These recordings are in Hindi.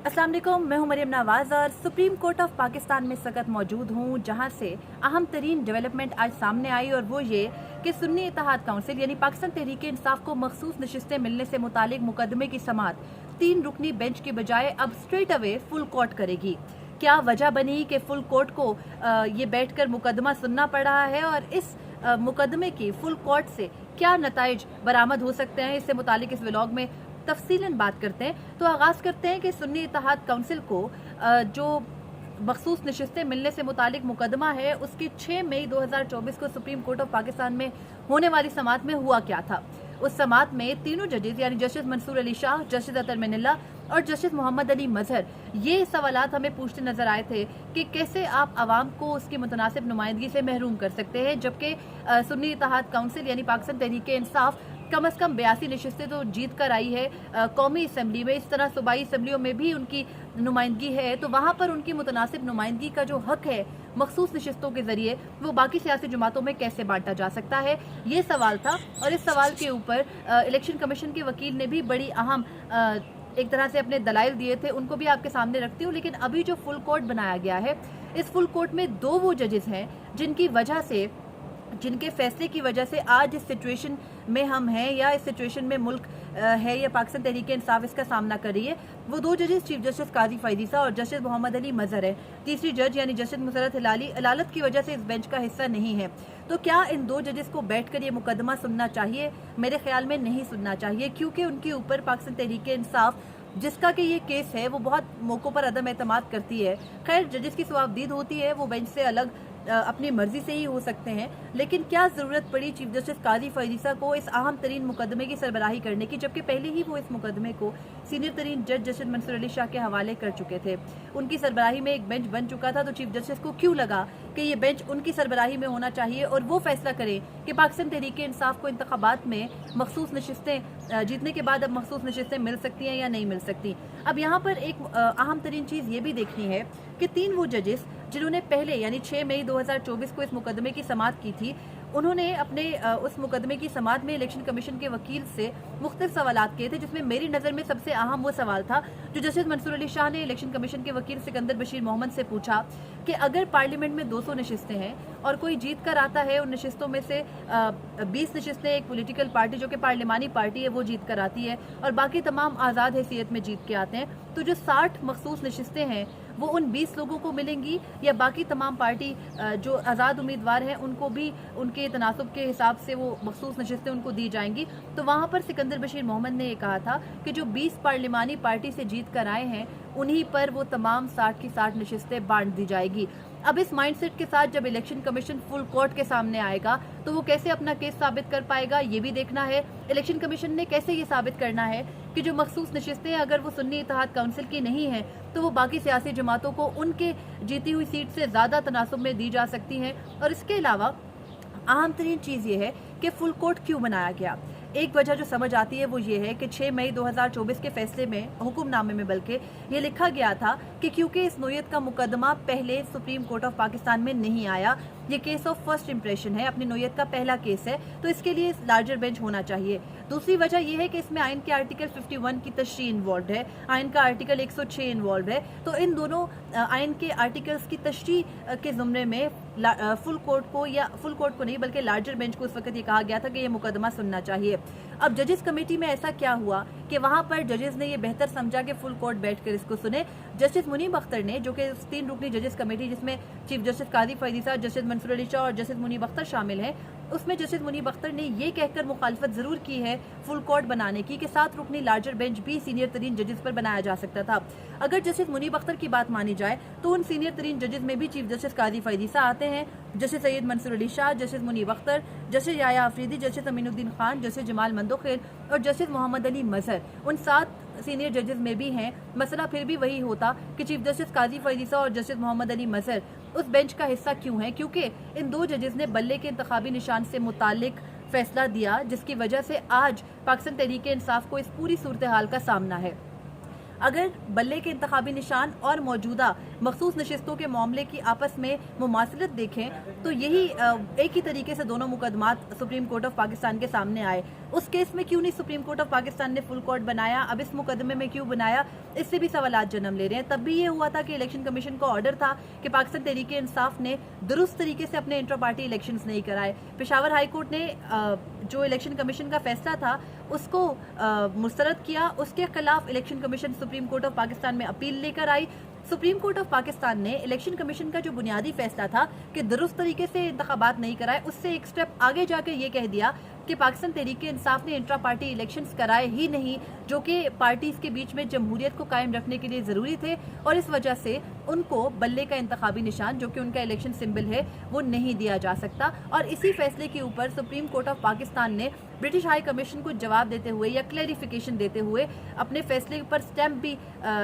अस्सलाम वालेकुम, मैं हूं मरियम नवाज और सुप्रीम कोर्ट ऑफ पाकिस्तान में इस वक्त मौजूद हूं, जहां से अहम तरीन डेवलपमेंट आज सामने आई और वो ये कि सुन्नी इत्तेहाद काउंसिल यानी पाकिस्तान तहरीक इंसाफ को मखसूस नशिस्तें मिलने से मुतालिक मुकदमे की समाअत 3 रुकनी बेंच के बजाय अब स्ट्रेट अवे फुल कोर्ट करेगी। क्या वजह बनी कि फुल कोर्ट को ये बैठकर मुकदमा सुनना पड़ रहा है और इस मुकदमे की फुल कोर्ट से क्या नताइज बरामद हो सकते हैं, इससे मुतालिक इस व्लॉग में तफसीलन बात करते हैं। तो आगाज करते हैं कि सुन्नी इत्तेहाद काउंसिल को जो मखसूस नशिस्तें मिलने से मुतालिक मुकदमा है उसकी 6 मई 2024 को सुप्रीम कोर्ट ऑफ पाकिस्तान में होने वाली समाअत में हुआ क्या था। उस समाअत में तीनों जजेस यानी जस्टिस मंसूर अली शाह, जस्टिस अतर मिनल्ला और जस्टिस मोहम्मद अली मजहर ये सवालात हमें पूछते नजर आए थे कि कैसे आप आवाम को उसकी मुतनासिब नुमाइंदगी से महरूम कर सकते हैं, जबकि सुन्नी इत्तेहाद काउंसिल यानी पाकिस्तान तहरीक इंसाफ कम अज कम 82 नशिस्तें तो जीत कर आई है कौमी असम्बली में। इस तरह सूबाई असम्बलियों में भी उनकी नुमाइंदगी है, तो वहाँ पर उनकी मुतनासिब नुमाइंदगी का जो हक है मखसूस नशिस्तों के जरिए वो बाकी सियासी जमातों में कैसे बांटा जा सकता है, ये सवाल था। और इस सवाल के ऊपर इलेक्शन कमीशन के वकील ने भी बड़ी अहम एक तरह से अपने दलाइल दिए थे, उनको भी आपके सामने रखती हूँ। लेकिन अभी जो फुल कोर्ट बनाया गया है, इस फुल कोर्ट में 2 वो जजेस हैं जिनके फैसले की वजह से आज इस सिचुएशन में हम हैं या इस सिचुएशन में मुल्क है या पाकिस्तान तहरीक इंसाफ इसका सामना कर रही है। वो 2 जजेस चीफ जस्टिस काजी फैज़ीसा और जस्टिस मोहम्मद अली मजहर है। तीसरी जज यानी जस्टिस मुसरत हिलाली अदालत की वजह से इस बेंच का हिस्सा नहीं है। तो क्या इन 2 जजेस को बैठकर ये मुकदमा सुनना चाहिए? मेरे ख्याल में नहीं सुनना चाहिए, क्योंकि उनके ऊपर पाकिस्तान तहरीक इंसाफ जिसका कि ये केस है वो बहुत मौकों पर अदम एतमाद करती है। खैर, जजेस की सवाबदीद होती है, वो बेंच से अलग अपनी मर्जी से ही हो सकते हैं, लेकिन क्या जरूरत पड़ी चीफ जस्टिस काजी फैज़ीसा को इस अहम तरीन मुकदमे की सरबराही करने की, जबकि पहले ही वो इस मुकदमे को सीनियर तरीन जज जस्टिस मंसूर अली शाह के हवाले कर चुके थे। उनकी सरबराही में एक बेंच बन चुका था, तो चीफ जस्टिस को क्यों लगा कि ये बेंच उनकी सरबराही में होना चाहिए और वो फैसला करें कि पाकिस्तान तहरीक इंसाफ को इंतखाबात में मखसूस नशिस्तें जीतने के बाद अब मखसूस नशिस्तें मिल सकती हैं या नहीं मिल सकती। अब यहाँ पर एक अहम तरीन चीज़ ये भी देखनी है कि 3 वो जजेस जिन्होंने पहले यानी 6 मई 2024 को इस मुकदमे की समाअत की थी, उन्होंने अपने उस मुकदमे की समाअत में इलेक्शन कमीशन के वकील से मुख्तलिफ सवालात किए थे, जिसमें मेरी नज़र में सबसे अहम वो सवाल था जो जस्टिस मंसूर अली शाह ने इलेक्शन कमीशन के वकील सिकंदर बशीर मोहम्मद से पूछा कि अगर पार्लियामेंट में 200 नशिस्तें हैं और कोई जीत कर आता है, उन नशिस्तों में से 20 नशिस्तें एक पॉलिटिकल पार्टी जो कि पार्लिमानी पार्टी है वो जीत कर आती है और बाकी तमाम आज़ाद हैसियत में जीत के आते हैं, तो जो 60 मखसूस नशिस्तें हैं वो उन 20 लोगों को मिलेंगी या बाकी तमाम पार्टी जो आज़ाद उम्मीदवार हैं उनको भी उनके तनासुब के हिसाब से वो मखसूस नशिस्तें उनको दी जाएंगी। तो वहाँ पर सिकंदर बशीर मोहम्मद ने ये कहा था कि जो 20 पार्लिमानी पार्टी से जीत कर आए हैं उन्हीं पर वो तमाम 60 की 60 नशिस्तें बांट दी जाएगी। अब इस माइंडसेट के साथ जब इलेक्शन कमीशन फुल कोर्ट के सामने आएगा तो वो कैसे अपना केस साबित कर पाएगा, ये भी देखना है। इलेक्शन कमीशन ने कैसे ये साबित करना है कि जो मखसूस नशिस्तें अगर वो सुन्नी इत्तेहाद काउंसिल की नहीं है तो वो बाकी सियासी जमातों को उनके जीती हुई सीट से ज़्यादा तनासुब में दी जा सकती हैं। और इसके अलावा अहम तरीन चीज़ ये है कि फुल कोर्ट क्यों बनाया गया। एक वजह जो समझ आती है वो ये है कि 6 मई 2024 के फैसले में, हुक्मनामे में बल्कि ये लिखा गया था कि क्योंकि इस नोयत का मुकदमा पहले सुप्रीम कोर्ट ऑफ पाकिस्तान में नहीं आया, ये केस ऑफ फर्स्ट इंप्रेशन है, अपनी नोयत का पहला केस है, तो इसके लिए लार्जर बेंच होना चाहिए। दूसरी वजह यह है कि इसमें आइन के आर्टिकल 51 की तशरीह इन्वॉल्व है, आइन का आर्टिकल 106 इन्वॉल्व है, तो इन दोनों आइन के आर्टिकल्स की तशरीह के ज़ुमरे में फुल कोर्ट को नहीं बल्कि लार्जर बेंच को उस वक्त ये कहा गया था कि ये मुकदमा सुनना चाहिए। अब जजेस कमेटी में ऐसा क्या हुआ कि वहाँ पर जजेस ने ये बेहतर समझा कि फुल कोर्ट बैठकर इसको सुने। जस्टिस मुनीब अख्तर ने, जो कि 3 रुकनी जजेस कमेटी जिसमें चीफ जस्टिस काजी फैज़ीसा, जस्टिस मंसूर अली शाह और जस्टिस मुनीब अख्तर शामिल हैं, उसमें जस्टिस मुनीब अख्तर ने ये कहकर मुखालफत ज़रूर की है फुल कोर्ट बनाने की कि 7 रुकनी लार्जर बेंच भी सीनियर तरीन जजेस पर बनाया जा सकता था। अगर जस्टिस मुनीब अख्तर की बात मानी जाए तो उन सीनियर तरीन जजेस में भी चीफ जस्टिस काजी फैज़ीसा आते हैं, justice Syed Mansoor Ali Shah, justice Munib Akhtar, justice याया अफरीदी, जस्टिस अमीनुद्दीन खान, जस्टिस जमाल मंदोखेल और जस्टिस मोहम्मद अली मजहर उन 7 सीनियर जजेस में भी हैं। मसला फिर भी वही होता कि चीफ जस्टिस काजी फैज़ीसा और जस्टिस मोहम्मद अली मजहर उस बेंच का हिस्सा क्यों है, क्योंकि इन 2 जजेस ने बल्ले के इंतखाबी निशान से मुतालिक फैसला दिया, जिसकी वजह से आज पाकिस्तान तहरीक इंसाफ को इस पूरी सूरत हाल का सामना है। अगर बल्ले के इंतखाबी निशान और मौजूदा मखसूस नशिस्तों के मामले की आपस में मुमासलत देखें तो यही एक ही तरीके से दोनों मुकदमात सुप्रीम कोर्ट ऑफ पाकिस्तान के सामने आए। उस केस में क्यों नहीं सुप्रीम कोर्ट ऑफ पाकिस्तान ने फुल कोर्ट बनाया, अब इस मुकदमे में क्यों बनाया, इससे भी सवालात जन्म ले रहे हैं। तब भी ये हुआ था कि इलेक्शन कमीशन का ऑर्डर था कि पाकिस्तान तहरीके इंसाफ ने दुरुस्त तरीके से अपने इंटर पार्टी इलेक्शंस नहीं कराए। पेशावर हाई कोर्ट ने जो इलेक्शन कमीशन का फैसला था उसको मुस्तरद किया, उसके खिलाफ election commission supreme court of Pakistan में अपील लेकर आई। सुप्रीम कोर्ट ऑफ पाकिस्तान ने इलेक्शन कमीशन का जो बुनियादी फैसला था कि दुरुस्त तरीके से इंतखाबात नहीं कराए, उससे एक स्टेप आगे जाकर ये कह दिया कि पाकिस्तान तहरीके इंसाफ ने इंट्रा पार्टी इलेक्शंस कराए ही नहीं, जो कि पार्टीज के बीच में जमहूरियत को कायम रखने के लिए ज़रूरी थे, और इस वजह से उनको बल्ले का इंतखाबी निशान जो कि उनका इलेक्शन सिंबल है वो नहीं दिया जा सकता। और इसी फैसले के ऊपर सुप्रीम कोर्ट ऑफ पाकिस्तान ने ब्रिटिश हाई कमीशन को जवाब देते हुए या क्लैरिफिकेशन देते हुए अपने फैसले पर स्टैंप भी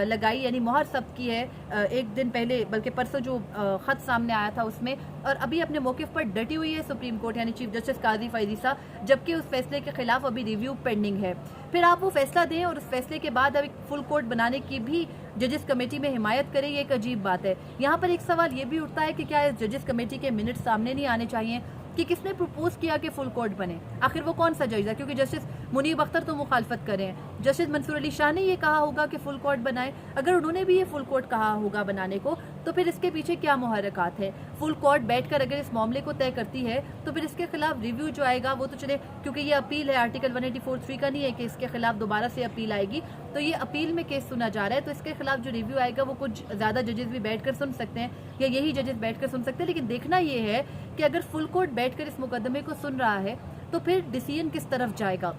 लगाई, यानी मोहर जब्त की है एक दिन पहले, बल्कि परसों जो खत सामने आया था उसमें। और अभी अपने मौक़िफ़ पर डटी हुई है सुप्रीम कोर्ट, यानी चीफ जस्टिस काजी फैज़ीसा, जबकि उस फैसले के खिलाफ अभी रिव्यू पेंडिंग है। फिर आप वो फैसला दें और उस फैसले के बाद अब एक फुल कोर्ट बनाने की भी जजेस कमेटी में हिमायत करें, ये एक अजीब बात है। यहाँ पर एक सवाल ये भी उठता है कि क्या इस जजेस कमेटी के मिनट सामने नहीं आने चाहिए कि किसने प्रपोज किया कि फुल कोर्ट बने, आखिर वो कौन सा जज है? क्योंकि जस्टिस मुनीब अख्तर तो मुखालफत करें हैं, जस्टिस मंसूर अली शाह ने ये कहा होगा कि फुल कोर्ट बनाए। अगर उन्होंने भी ये फुल कोर्ट कहा होगा बनाने को तो फिर इसके पीछे क्या मुहर्रिकात है? फुल कोर्ट बैठकर अगर इस मामले को तय करती है तो फिर इसके खिलाफ रिव्यू जो आएगा वो तो चले, क्योंकि ये अपील है, आर्टिकल 184(3) का नहीं है कि इसके खिलाफ दोबारा से अपील आएगी, तो ये अपील में केस सुना जा रहा है, तो इसके खिलाफ जो रिव्यू आएगा वो कुछ ज़्यादा जजेस भी बैठकर सुन सकते हैं या यही जजेस बैठकर सुन सकते हैं। लेकिन देखना ये है कि अगर फुल कोर्ट बैठकर इस मुकदमे को सुन रहा है तो फिर डिसीजन किस तरफ जाएगा।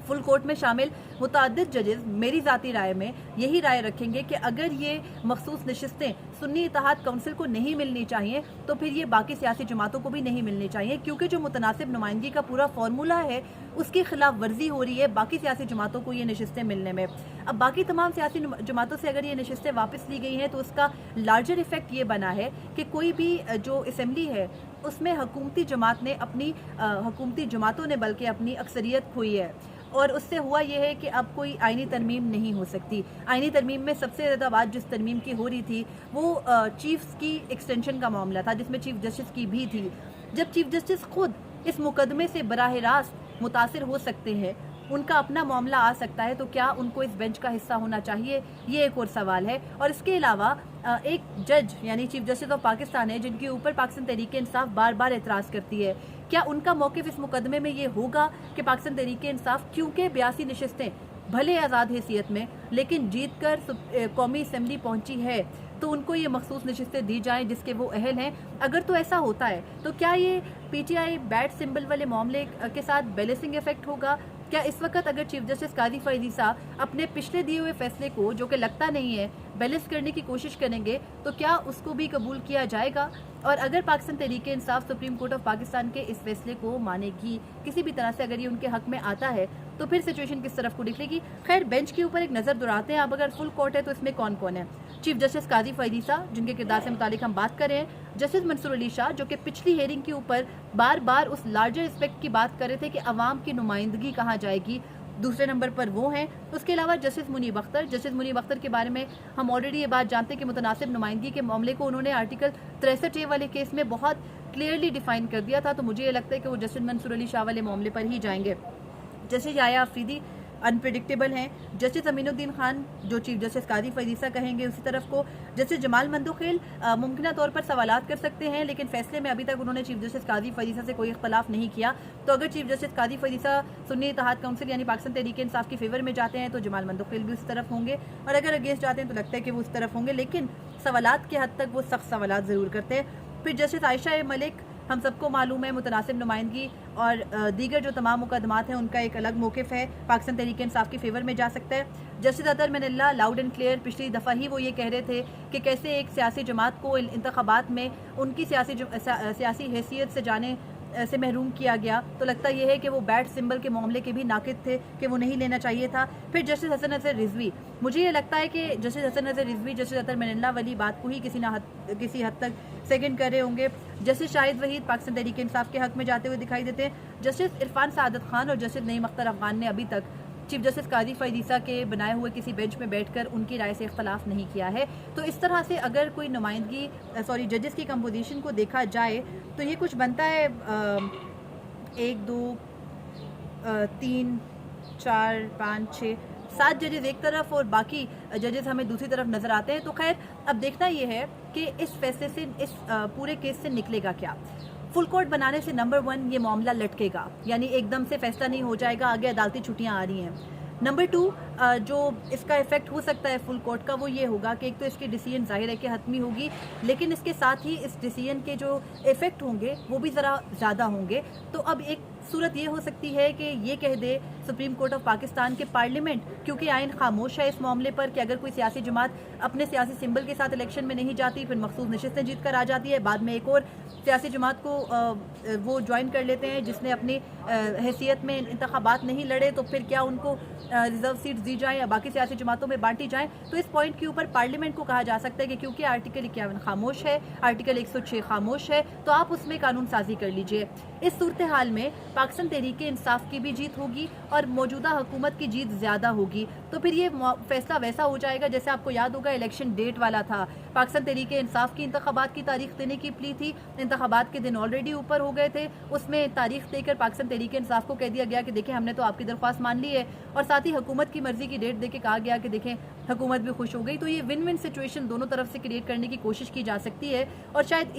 फुल कोर्ट में शामिल मुतअद्दिद जजेस मेरी ज़ाती राय में यही राय रखेंगे कि अगर ये मखसूस नशिस्तें सुन्नी इत्तेहाद काउंसिल को नहीं मिलनी चाहिए तो फिर ये बाकी सियासी जमातों को भी नहीं मिलनी चाहिए, क्योंकि जो मुतनासिब नुमाइंदगी का पूरा फार्मूला है उसकी खिलाफ वर्जी हो रही है बाकी सियासी जमातों को ये नशिस्तें मिलने में। अब बाकी तमाम सियासी जमातों से अगर ये नशिस्तें वापस ली गई हैं तो उसका लार्जर इफेक्ट ये बना है कि कोई भी जो असम्बली है उसमें हुकूमती जमात ने अपनी हुकूमती जमातों ने बल्कि अपनी अक्सरियत खोई है, और उससे हुआ यह है कि अब कोई आईनी तरमीम नहीं हो सकती। आईनी तरमीम में सबसे ज़्यादा बात जिस तरमीम की हो रही थी वो चीफ्स की एक्सटेंशन का मामला था, जिसमें चीफ जस्टिस की भी थी। जब चीफ जस्टिस खुद इस मुकदमे से बराह रास्त मुतासिर हो सकते हैं, उनका अपना मामला आ सकता है, तो क्या उनको इस बेंच का हिस्सा होना चाहिए, ये एक और सवाल है। और इसके अलावा एक जज यानी चीफ जस्टिस ऑफ पाकिस्तान है जिनके ऊपर पाकिस्तान तहरीके इंसाफ बार बार एतराज़ करती है, क्या उनका मौक़िफ़ इस मुकदमे में ये होगा कि पाकिस्तान तहरीके इंसाफ क्योंकि 82 नशिस्तें भले आज़ाद हैसियत में लेकिन जीत कर कौमी असम्बली पहुंची है तो उनको ये मखसूस नशिस्तें दी जाएं जिसके वो अहल हैं? अगर तो ऐसा होता है तो क्या ये PTI बैट सिंबल वाले मामले के साथ बैलेंसिंग इफेक्ट होगा? क्या इस वक्त अगर चीफ जस्टिस काजी फैज़ीसा अपने पिछले दिए हुए फैसले को, जो कि लगता नहीं है, बैलेंस करने की कोशिश करेंगे तो क्या उसको भी कबूल किया जाएगा? और अगर Pakistan Tehreek-e Insaf supreme court of Pakistan के इस फैसले को मानेगी किसी भी तरह से, अगर ये उनके हक में आता है तो फिर सिचुएशन किस तरफ को निकलेगी? खैर, बेंच के ऊपर एक नज़र दुराते हैं। अब अगर फुल कोर्ट है तो इसमें कौन कौन है? चीफ जस्टिस काजी फैज़ीसा जिनके किरदार से मुतालिक हम बात कर रहे हैं, जस्टिस मंसूर अली शाह जो कि पिछली हेयरिंग के ऊपर बार बार उस लार्जर एस्पेक्ट की बात कर रहे थे कि अवाम की नुमाइंदगी कहाँ जाएगी, दूसरे नंबर पर वो हैं। उसके अलावा जस्टिस मुनीब अख्तर, जस्टिस मुनीब अख्तर के बारे में हम ऑलरेडी ये बात जानते हैं कि मुतनासिब नुमाइंदगी के मामले को उन्होंने आर्टिकल 63A वाले केस में बहुत क्लियरली डिफाइन कर दिया था, तो मुझे ये लगता है कि वो जस्टिस मंसूर अली शाह वाले मामले पर ही जाएंगे। जस्टिस याया अफरीदी अनप्रिडिक्टेबल हैं। जस्टिस अमीनुद्दीन खान जो चीफ जस्टिस काजी फैज़ीसा कहेंगे उसी तरफ को। जस्टिस जमाल मंदोखेल मुमकिन तौर पर सवालात कर सकते हैं, लेकिन फैसले में अभी तक उन्होंने चीफ जस्टिस काजी फैज़ीसा से कोई इख्तलाफ नहीं किया, तो अगर चीफ जस्टिस काजी फैज़ीसा सुन्नी इत्तेहाद काउंसिल यानी पाकिस्तान तहरीके इंसाफ की फेवर में जाते हैं तो जमाल मंदोखेल भी उस तरफ होंगे, और अगर अगेंस्ट जाते हैं तो लगता है कि वो उस तरफ होंगे, लेकिन सवालात के हद तक वो सख्त सवालात ज़रूर करते हैं। फिर जस्टिस आयशा मलिक, हम सबको मालूम है मुतनासिब नुमाइंदगी और दीगर जो तमाम मुकदमात हैं उनका एक अलग मौक़िफ़ है, पाकिस्तान तहरीके इंसाफ की फेवर में जा सकता है। Justice Athar Minallah loud and clear पिछली दफ़ा ही वो ये कह रहे थे कि कैसे एक सियासी जमात को इंतखाबात में उनकी सियासी हैसियत से जाने से महरूम किया गया, तो लगता यह है कि वो बैट सिंबल के मामले के भी नाकिद थे कि वो नहीं लेना चाहिए था। फिर जस्टिस हसन नज़र रिजवी, मुझे ये लगता है कि जस्टिस हसन नज़र रिजवी जस्टिस अतर मनल्ला वाली बात को ही किसी हद तक सेकंड कर रहे होंगे। जस्टिस शाहिद वहीद पाकिस्तान तहरीके इंसाफ के हक में जाते हुए दिखाई देते हैं। जस्टिस इरफान सादत खान और जस्टिस नईम अख्तर अफगान ने अभी तक चीफ जस्टिस काजी फ़ायज़ के बनाए हुए किसी बेंच में बैठकर उनकी राय से इख्तलाफ नहीं किया है। तो इस तरह से अगर कोई नुमाइंदगी जजेस की कंपोजिशन को देखा जाए तो ये कुछ बनता है 1 2 3 4 5 6 7 जजेस एक तरफ और बाकी जजेस हमें दूसरी तरफ नज़र आते हैं। तो खैर अब देखना ये है कि इस फैसले से, इस पूरे केस से निकलेगा क्या। फुल कोर्ट बनाने से नंबर 1 ये मामला लटकेगा, यानी एकदम से फैसला नहीं हो जाएगा, आगे अदालती छुट्टियां आ रही हैं। नंबर 2 जो इसका इफेक्ट हो सकता है फुल कोर्ट का, वो ये होगा कि एक तो इसकी डिसीजन जाहिर है कि हतमी होगी, लेकिन इसके साथ ही इस डिसीजन के जो इफेक्ट होंगे वो भी ज़रा ज़्यादा होंगे। तो अब एक सूरत ये हो सकती है कि ये कह दे सुप्रीम कोर्ट ऑफ पाकिस्तान के पार्लियामेंट, क्योंकि आइन खामोश है इस मामले पर, कि अगर कोई सियासी जमात अपने सियासी सिंबल के साथ इलेक्शन में नहीं जाती, फिर मखसूस नशिस्तें जीत कर आ जाती है, बाद में एक और सियासी जमात को वो ज्वाइन कर लेते हैं जिसने अपनी हैसियत में इंतखाबात नहीं लड़े, तो फिर क्या उनको रिजर्व सीट दी जाए या बाकी सियासी जमातों में बांटी जाए। तो इस पॉइंट के ऊपर पार्लियामेंट को कहा जा सकता है कि क्योंकि आर्टिकल 51 खामोश है, आर्टिकल 106 खामोश है, तो आप उसमें कानून साजी कर लीजिए। इस सूरत हाल में पाकिस्तान तहरीक इंसाफ की भी जीत होगी और मौजूदा हुकूमत की जीत ज़्यादा होगी। तो फिर ये फैसला वैसा हो जाएगा जैसे आपको याद होगा इलेक्शन डेट वाला था। पाकिस्तान तहरीक इंसाफ की इंतखाबात की तारीख देने की प्ली थी, इंतखाबात के दिन ऑलरेडी ऊपर हो गए थे, उसमें तारीख देकर पाकिस्तान तहरीक इंसाफ को कह दिया गया कि देखें हमने तो आपकी दरख्वास्त मान ली है, और साथ ही हुकूमत की मर्जी की डेट दे के कहा गया कि देखें हुकूमत भी खुश हो गई। तो ये विन विन सिचुएशन दोनों तरफ से क्रिएट करने की कोशिश की जा सकती है, और शायद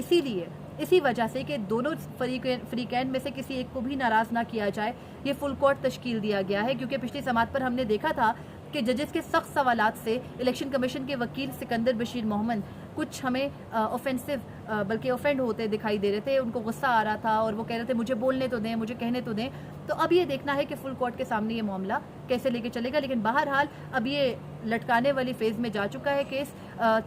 इसी वजह से कि दोनों फ्रीकैन में से किसी एक को भी नाराज़ ना किया जाए, ये फुल कोर्ट तश्कील दिया गया है। क्योंकि पिछली समात पर हमने देखा था कि जजेस के सख्त सवालात से इलेक्शन कमीशन के वकील सिकंदर बशीर मोहम्मद कुछ हमें ऑफेंसिव बल्कि ऑफेंड होते दिखाई दे रहे थे, उनको गुस्सा आ रहा था और वो कह रहे थे मुझे बोलने तो दें, मुझे कहने तो दें। तो अब ये देखना है कि फुल कोर्ट के सामने ये मामला कैसे लेके चलेगा। लेकिन बहरहाल अब ये लटकाने वाली फेज़ में जा चुका है केस।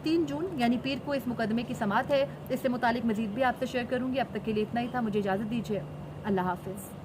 3 जून यानी पीर को इस मुकदमे की समात है। इससे मुतालिक मजीद भी आपसे शेयर करूँगी। अब तक के लिए इतना ही था, मुझे इजाज़त दीजिए। अल्लाह हाफिज़।